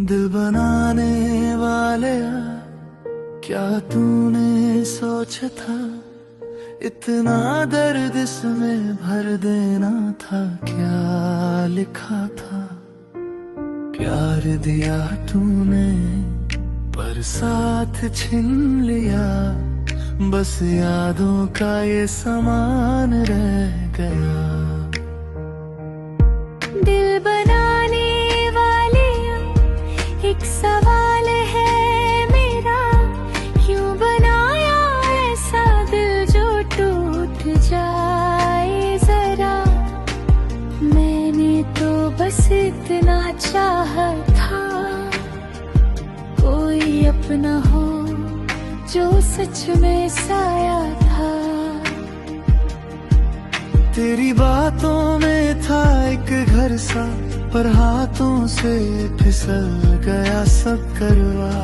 दिल बनाने वाले क्या तूने सोचा था, इतना दर्द इसमें भर देना था। क्या लिखा था, प्यार दिया तूने पर साथ छीन लिया। बस यादों का ये सामान रह गया। दिल बनाने वाले एक सवाल है मेरा, क्यों बनाया ऐसा दिल जो टूट जाए जरा। मैंने तो बस इतना चाहा था, कोई अपना हो जो सच में साया था। तेरी बातों में था एक घर सा, पर हाथों से फिसल गया सब करवा।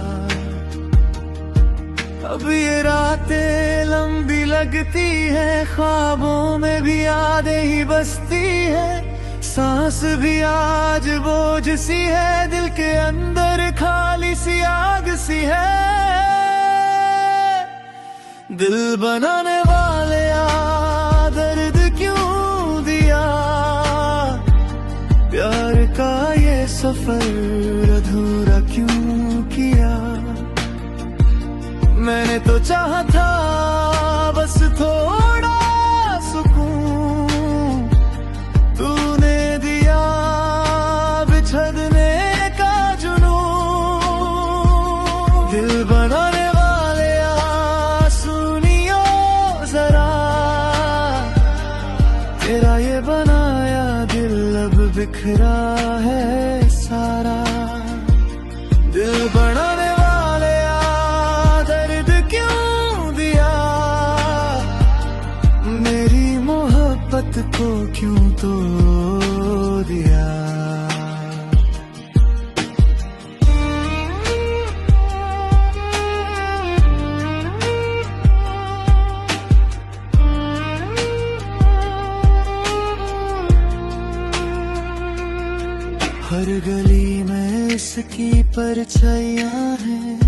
अब ये रातें लंबी लगती है, ख्वाबों में भी यादें ही बसती है। सांस भी आज बोझ सी है, दिल के अंदर खाली सी आग सी है। दिल बनाने वाले दर्द क्यों दिया, प्यार का ये सफर अधूरा क्यों किया। मैंने तो चाहा था बस थोड़ा सुकून, तूने दिया बिछड़ने का जुनून। दिल बनाने तेरा ये बनाया दिल अब बिखरा है सारा। दिल बनाने वाले दर्द क्यों दिया, मेरी मोहब्बत को क्यों तोड़ दिया। हर गली में इसकी परछाइयां हैं,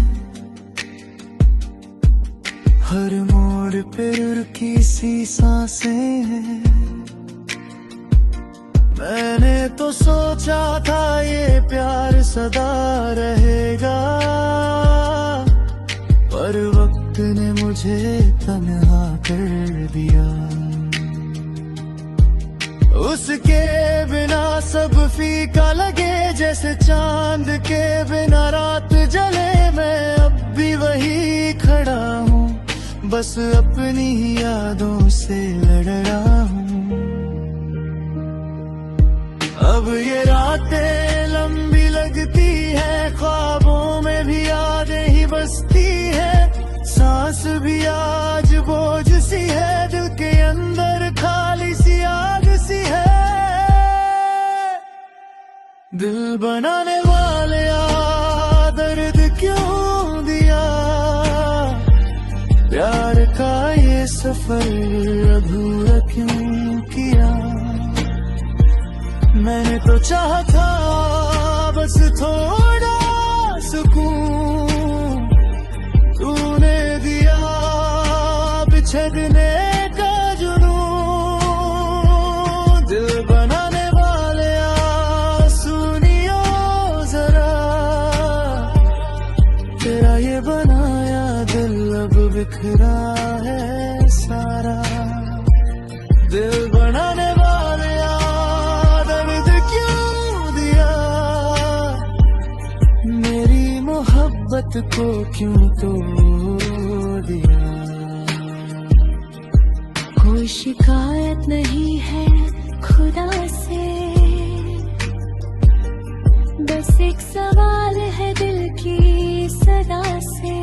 हर मोड़ पे रुकी सी सांसें हैं। मैंने तो सोचा था ये प्यार सदा रहेगा, पर वक्त ने मुझे तन्हा कर दिया। उसके बिना सब फीका लगे, जैसे चांद के बिना रात जले। मैं अब भी वही खड़ा हूँ, बस अपनी ही यादों से लड़ रहा हूँ। अब ये रातें लंबी लगती है, ख्वाबों में भी यादें ही बसती है। सांस भी आज बोझ सी है, दिल के अंदर खाली सी आग सी है। दिल बनाने वाले दर्द क्यों दिया, प्यार का ये सफर अधूरा क्यों किया। मैंने तो चाहा था बस थोड़ा सुकून, तूने दिया बिछड़ने का जुनून। दिल बनाने वाले सुनियो जरा, तेरा ये बनाया दिल अब बिखरा है सारा। दिल बनाने वाले दर्द क्यों दिया, मेरी मोहब्बत को क्यों तोड़ दिया। कोई शिकायत नहीं है खुदा से, बस एक सवाल है दिल की सदा से।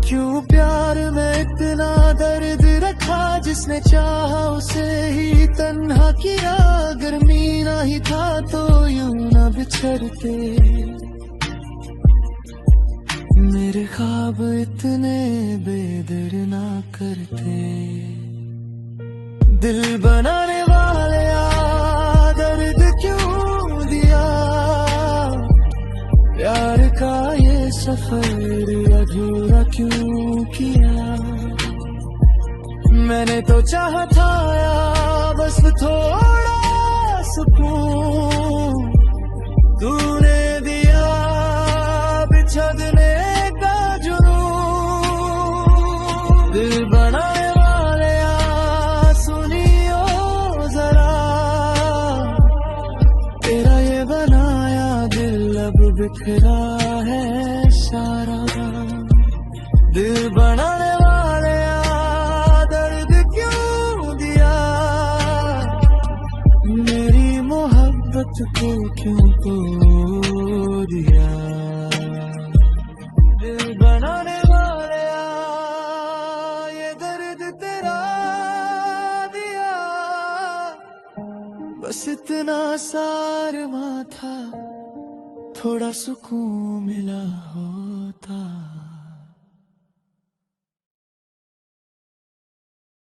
क्यों प्यार में इतना दर्द रखा, जिसने चाहा उसे ही तन्हा किया। गर्मी ना ही था तो यूं ना बिछड़ते, मेरे ख्वाब इतने बेदर ना करते। दिल बनाने वाले दर्द क्यों दिया, सफर अधूरा क्यों किया। मैंने तो चाहा था बस थोड़ा सुकून, तूने दिया बिछड़ने का जुनून। दिल बनाने वाले सुनियो जरा, तेरा ये बनाया दिल अब बिखरा है सारा। दिल बनाने वाले दर्द क्यों दिया, मेरी मोहब्बत को क्यों खो दिया। दिल बनाने वाले ये दर्द तेरा दिया, बस इतना सारमा था थोड़ा सुकून मिला हो।